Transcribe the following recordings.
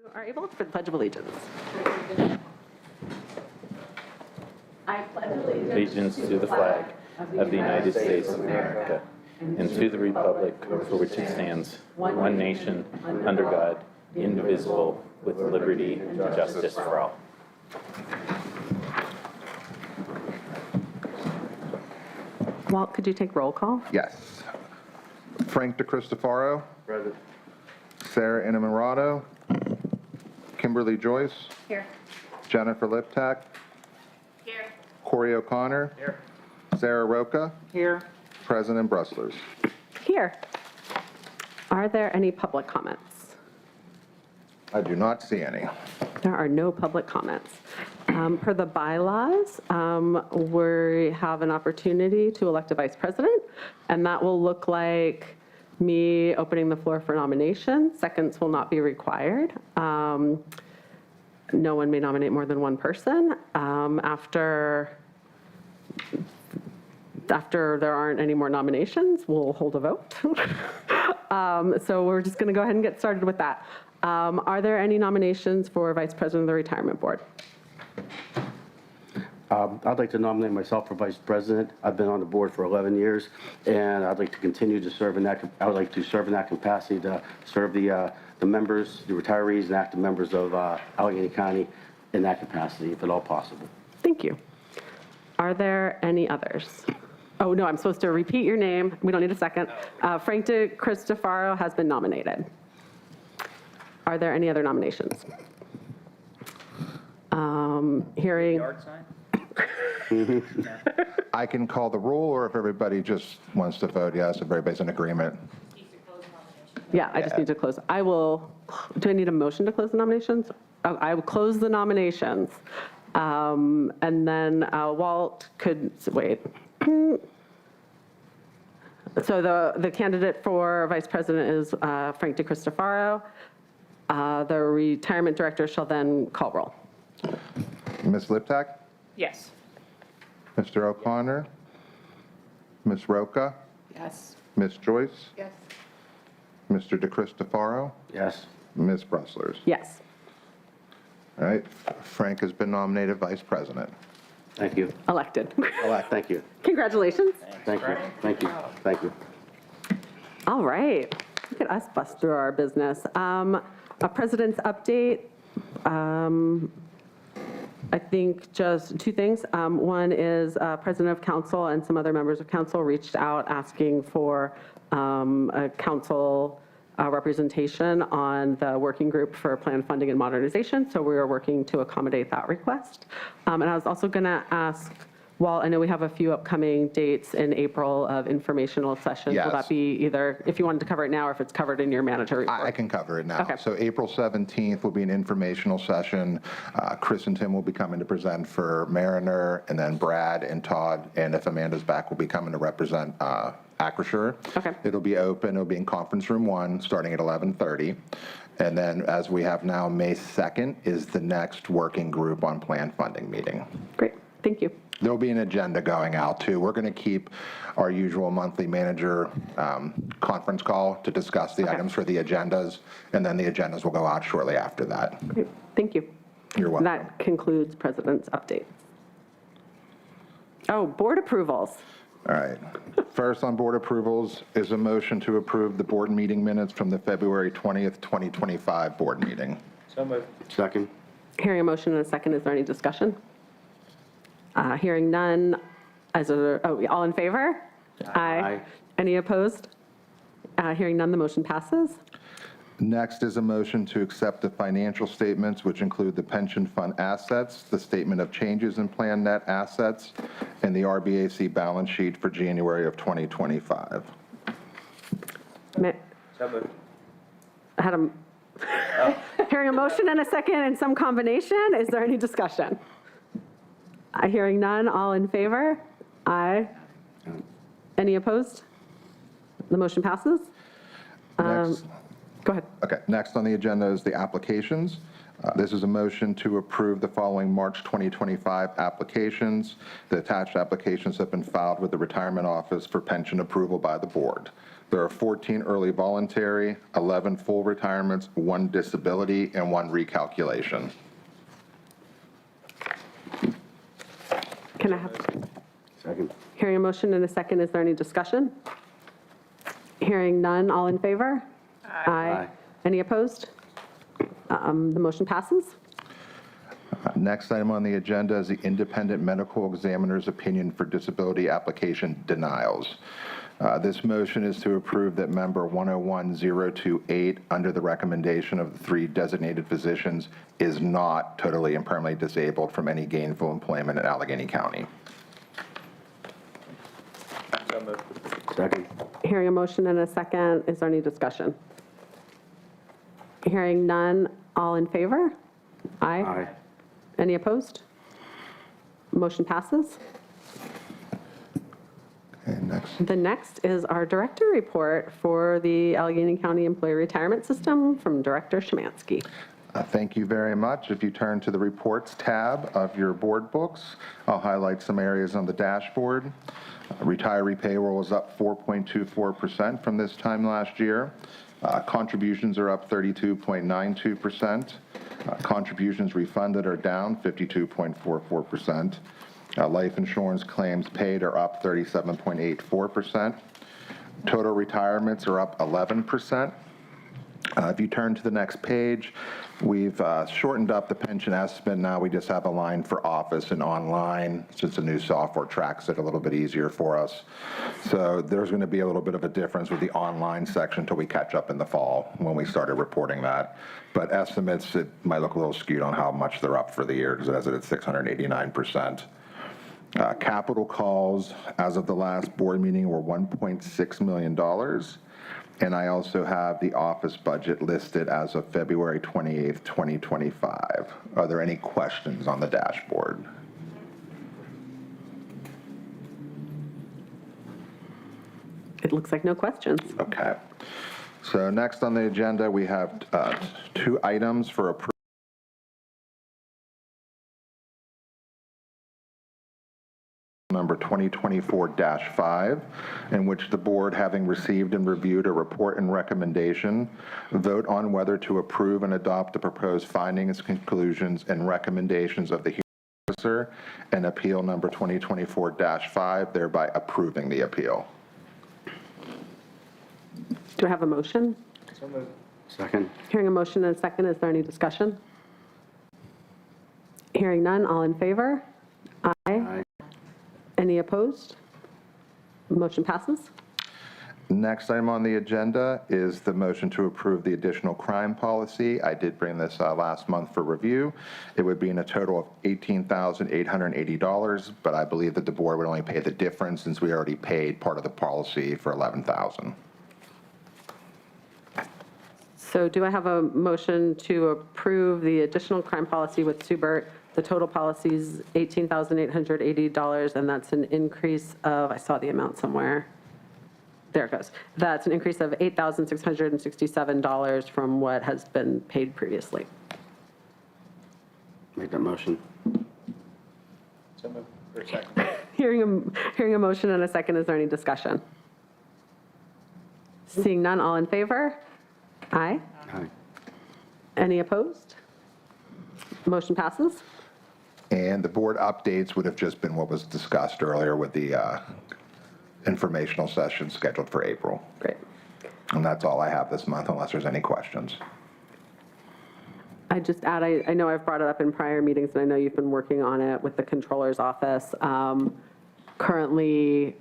You are able for the Pledge of Allegiance. I pledge Allegiance to the flag of the United States of America and to the republic for which it stands, one nation, under God, indivisible, with liberty and justice for all. Walt, could you take roll call? Yes. Frank DeCristofaro. Present. Sarah Innamorato. Kimberly Joyce. Here. Jennifer Liptak. Here. Corey O'Connor. Here. Sarah Roca. Here. President Brustlers. Here. Are there any public comments? I do not see any. There are no public comments. Per the bylaws, we have an opportunity to elect a vice president, and that will look like me opening the floor for nominations. Seconds will not be required. No one may nominate more than one person. After there aren't any more nominations, we'll hold a vote. So we're just going to go ahead and get started with that. Are there any nominations for Vice President of the Retirement Board? I'd like to nominate myself for Vice President. I've been on the board for 11 years, and I'd like to continue to serve in that. I would like to serve in that capacity to serve the members, the retirees, and active members of Allegheny County in that capacity, if at all possible. Thank you. Are there any others? Oh, no, I'm supposed to repeat your name. We don't need a second. Frank DeCristofaro has been nominated. Are there any other nominations? Hearing. I can call the roll, or if everybody just wants to vote yes, if everybody's in agreement. Yeah, I just need to close. I will, do I need a motion to close the nominations? Oh, I will close the nominations. And then Walt could, wait. So the candidate for vice president is Frank DeCristofaro. The retirement director shall then call roll. Ms. Liptak? Yes. Mr. O'Connor? Ms. Roca? Yes. Ms. Joyce? Yes. Mr. DeCristofaro? Yes. Ms. Brustlers? Yes. All right, Frank has been nominated vice president. Thank you. Elected. Thank you. Congratulations. Thank you. Thank you. Thank you. All right. Look at us bust through our business. A president's update. I think just two things. One is President of Council and some other members of Council reached out asking for a Council representation on the working group for plan funding and modernization. So we are working to accommodate that request. And I was also going to ask, Walt, I know we have a few upcoming dates in April of informational sessions. Yes. Will that be either, if you wanted to cover it now, or if it's covered in your manager report? I can cover it now. Okay. So April 17th will be an informational session. Chris and Tim will be coming to present for Mariner, and then Brad and Todd, and if Amanda's back, will be coming to represent Acrisure. Okay. It'll be open. It'll be in conference room 1, starting at 11:30. And then, as we have now, May 2nd is the next working group on plan funding meeting. Great. Thank you. There'll be an agenda going out, too. We're going to keep our usual monthly manager conference call to discuss the items for the agendas, and then the agendas will go out shortly after that. Great. Thank you. You're welcome. That concludes President's update. Oh, board approvals. All right. First on board approvals is a motion to approve the board meeting minutes from the February 20th, 2025 board meeting. So moved. Second. Hearing a motion and a second, is there any discussion? Hearing none, all in favor? Aye. Any opposed? Hearing none, the motion passes. Next is a motion to accept the financial statements, which include the pension fund assets, the statement of changes in plan net assets, and the RBAC balance sheet for January of 2025. So moved. I had hearing a motion and a second in some combination. Is there any discussion? Hearing none, all in favor? Aye. Any opposed? The motion passes. Next. Go ahead. Okay, next on the agenda is the applications. This is a motion to approve the following March 2025 applications. The attached applications have been filed with the Retirement Office for pension approval by the board. There are 14 early voluntary, 11 full retirements, 1 disability, and 1 recalculation. Can I have, Second. hearing a motion and a second, is there any discussion? Hearing none, all in favor? Aye. Any opposed? The motion passes. Next item on the agenda is the independent medical examiner's opinion for disability application denials. This motion is to approve that member 101028, under the recommendation of the 3 designated physicians, is not totally and permanently disabled from any gainful employment in Allegheny County. Second. Hearing a motion and a second, is there any discussion? Hearing none, all in favor? Aye. Aye. Any opposed? Motion passes. Okay, next. The next is our director report for the Allegheny County Employee Retirement System from Director Szymanski. Thank you very much. If you turn to the reports tab of your board books, I'll highlight some areas on the dashboard. Retiree payroll is up 4.24% from this time last year. Contributions are up 32.92%. Contributions refunded are down 52.44%. Life insurance claims paid are up 37.84%. Total retirements are up 11%. If you turn to the next page, we've shortened up the pension estimate. Now we just have a line for office and online, since the new software tracks it a little bit easier for us. So there's going to be a little bit of a difference with the online section until we catch up in the fall when we started reporting that. But estimates, it might look a little skewed on how much they're up for the year because it has it at 689%. Capital calls as of the last board meeting were $1.6 million. And I also have the office budget listed as of February 28th, 2025. Are there any questions on the dashboard? It looks like no questions. Okay. So next on the agenda, we have 2 items for approval. Number 2024-5, in which the board, having received and reviewed a report and recommendation, vote on whether to approve and adopt the proposed findings, conclusions, and recommendations of the hearing officer and appeal number 2024-5, thereby approving the appeal. Do I have a motion? Second. Hearing a motion and a second, is there any discussion? Hearing none, all in favor? Aye. Aye. Any opposed? Motion passes. Next item on the agenda is the motion to approve the additional crime policy. I did bring this last month for review. It would be in a total of $18,880, but I believe that the board would only pay the difference since we already paid part of the policy for $11,000. So do I have a motion to approve the additional crime policy with Subert? The total policy is $18,880, and that's an increase of, I saw the amount somewhere. There it goes. That's an increase of $8,667 from what has been paid previously. Make that motion. Hearing a motion and a second, is there any discussion? Seeing none, all in favor? Aye. Aye. Any opposed? Motion passes. And the board updates would have just been what was discussed earlier with the informational session scheduled for April. Great. And that's all I have this month, unless there's any questions. I just add, I know I've brought it up in prior meetings, and I know you've been working on it with the controller's office. Currently,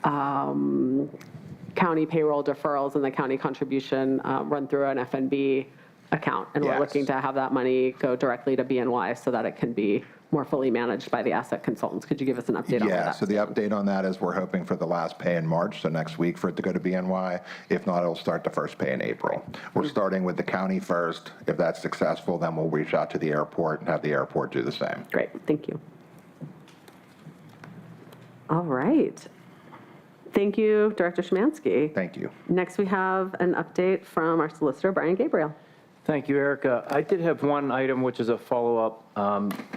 county payroll deferrals and the county contribution run through an FNB account, and we're Yes. looking to have that money go directly to BNY so that it can be more fully managed by the asset consultants. Could you give us an update on where Yeah, that's so the stands? update on that is we're hoping for the last pay in March, so next week for it to go to BNY. If not, it'll start the first pay in April. We're starting with the county first. If that's successful, then we'll reach out to the airport and have the airport do the same. Great, thank you. All right. Thank you, Director Szymanski. Thank you. Next, we have an update from our solicitor, Brian Gabriel. Thank you, Erica. I did have one item, which is a follow-up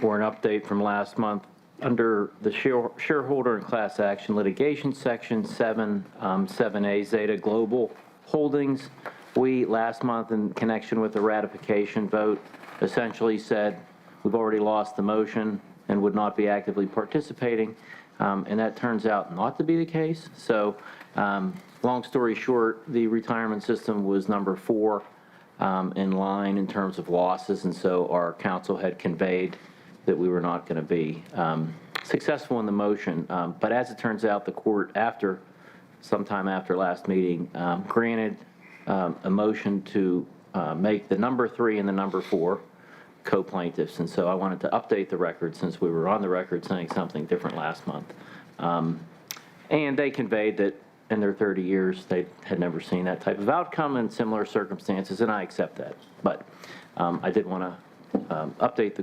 or an update from last month. Under the shareholder and class action litigation section 7A Zeta Global Holdings, we last month in connection with the ratification vote essentially said we've already lost the motion and would not be actively participating, and that turns out not to be the case. So long story short, the retirement system was number 4 in line in terms of losses, and so our counsel had conveyed that we were not going to be successful in the motion. But as it turns out, the court, sometime after last meeting, granted a motion to make the number 3 and the number 4 co-plaintiffs. And so I wanted to update the record since we were on the record saying something different last month. And they conveyed that in their 30 years, they had never seen that type of outcome in similar circumstances, and I accept that. But I did want to update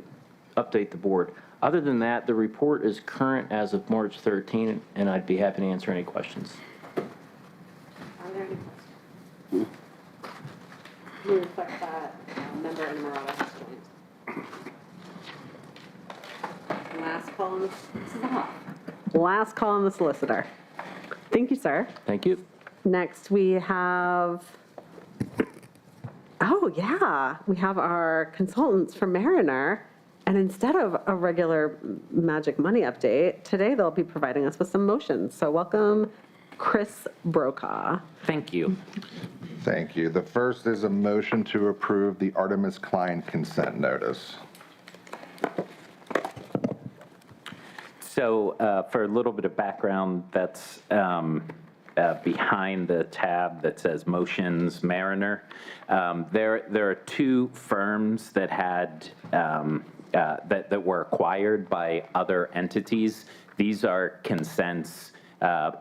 the board. Other than that, the report is current as of March 13, and I'd be happy to answer any questions. Are there any questions? We reflect that member and Morales has joined. Last call on the last call on the solicitor. Thank you, sir. Thank you. Next, we have, oh yeah, we have our consultants from Mariner. And instead of a regular magic money update, today they'll be providing us with some motions. So welcome, Chris Brokaw. Thank you. Thank you. The first is a motion to approve the Artemis Klein consent notice. So for a little bit of background, that's behind the tab that says Motions Mariner. There are 2 firms that had that were acquired by other entities. These are consents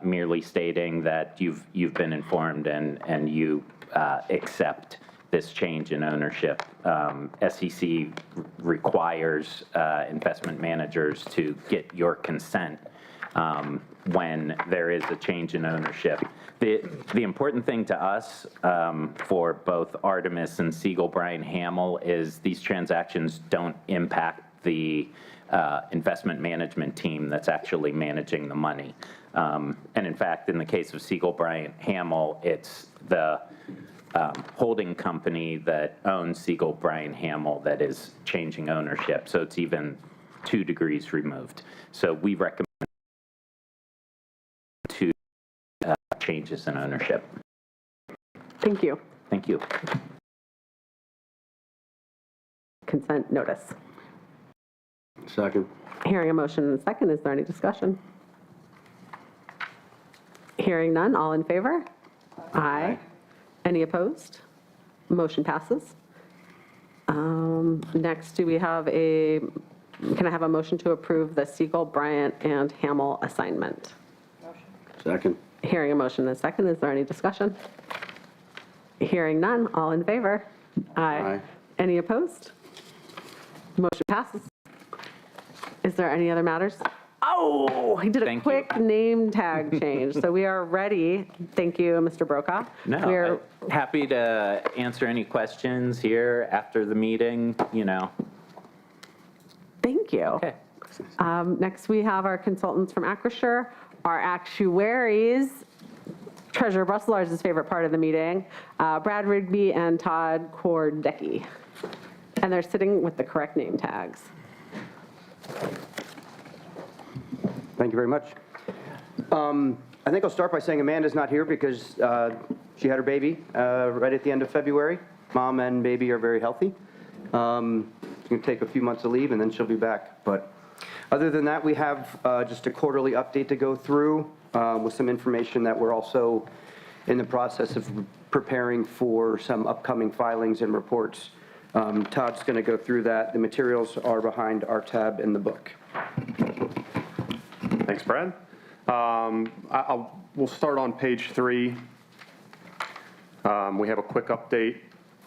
merely stating that you've been informed and you accept this change in ownership. SEC requires investment managers to get your consent when there is a change in ownership. The important thing to us for both Artemis and Siegel Bryan Hamill is these transactions don't impact the investment management team that's actually managing the money. And in fact, in the case of Siegel Bryan Hamill, it's the holding company that owns Siegel Bryan Hamill that is changing ownership. So it's even 2 degrees removed. So we recommend 2 changes in ownership. Thank you. Thank you. Consent notice. Second. Hearing a motion and a second, is there any discussion? Hearing none, all in favor? Aye. Any opposed? Motion passes. Next, do we have can I have a motion to approve the Siegel, Bryant, and Hamill assignment? Second. Hearing a motion and a second, is there any discussion? Hearing none, all in favor? Aye. Any opposed? Motion passes. Is there any other matters? Oh, he did a Thank you. quick name tag change. So we are ready. Thank you, Mr. Brokaw. We're No, happy to answer any questions here after the meeting, Thank you. Okay. Next, we have our consultants from Acrisure, our actuaries, Treasurer Brusselar's favorite part of the meeting, Brad Rigby and Todd Kordecki. And they're sitting with the correct name tags. Thank you very much. I think I'll start by saying Amanda's not here because she had her baby right at the end of February. Mom and baby are very healthy. She's going to take a few months of leave and then she'll be back. But other than that, we have just a quarterly update to go through with some information that we're also in the process of preparing for some upcoming filings and reports. Todd's going to go through that. The materials are behind our tab in the book. Thanks, Brad. We'll start on page 3. We have a quick update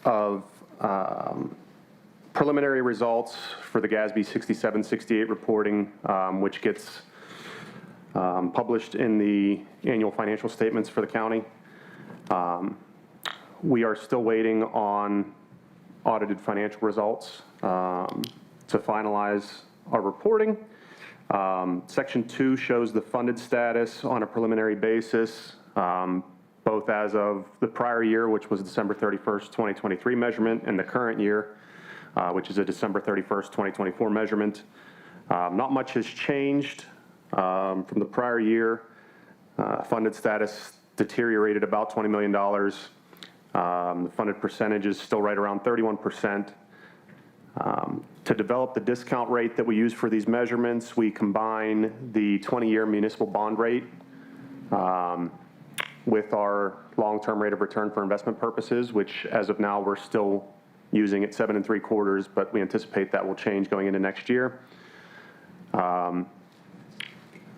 of preliminary results for the GASB 6768 reporting, which gets published in the annual financial statements for the county. We are still waiting on audited financial results to finalize our reporting. Section 2 shows the funded status on a preliminary basis, both as of the prior year, which was December 31st, 2023 measurement, and the current year, which is a December 31st, 2024 measurement. Not much has changed from the prior year. Funded status deteriorated about $20 million. The funded percentage is still right around 31%. To develop the discount rate that we use for these measurements, we combine the 20-year municipal bond rate with our long-term rate of return for investment purposes, which as of now, we're still using at 7 3/4, but we anticipate that will change going into next year.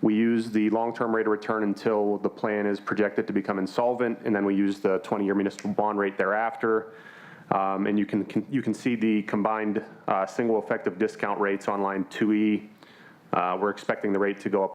We use the long-term rate of return until the plan is projected to become insolvent, and then we use the 20-year municipal bond rate thereafter. And you can see the combined single effective discount rates on line 2E. We're expecting the rate to go up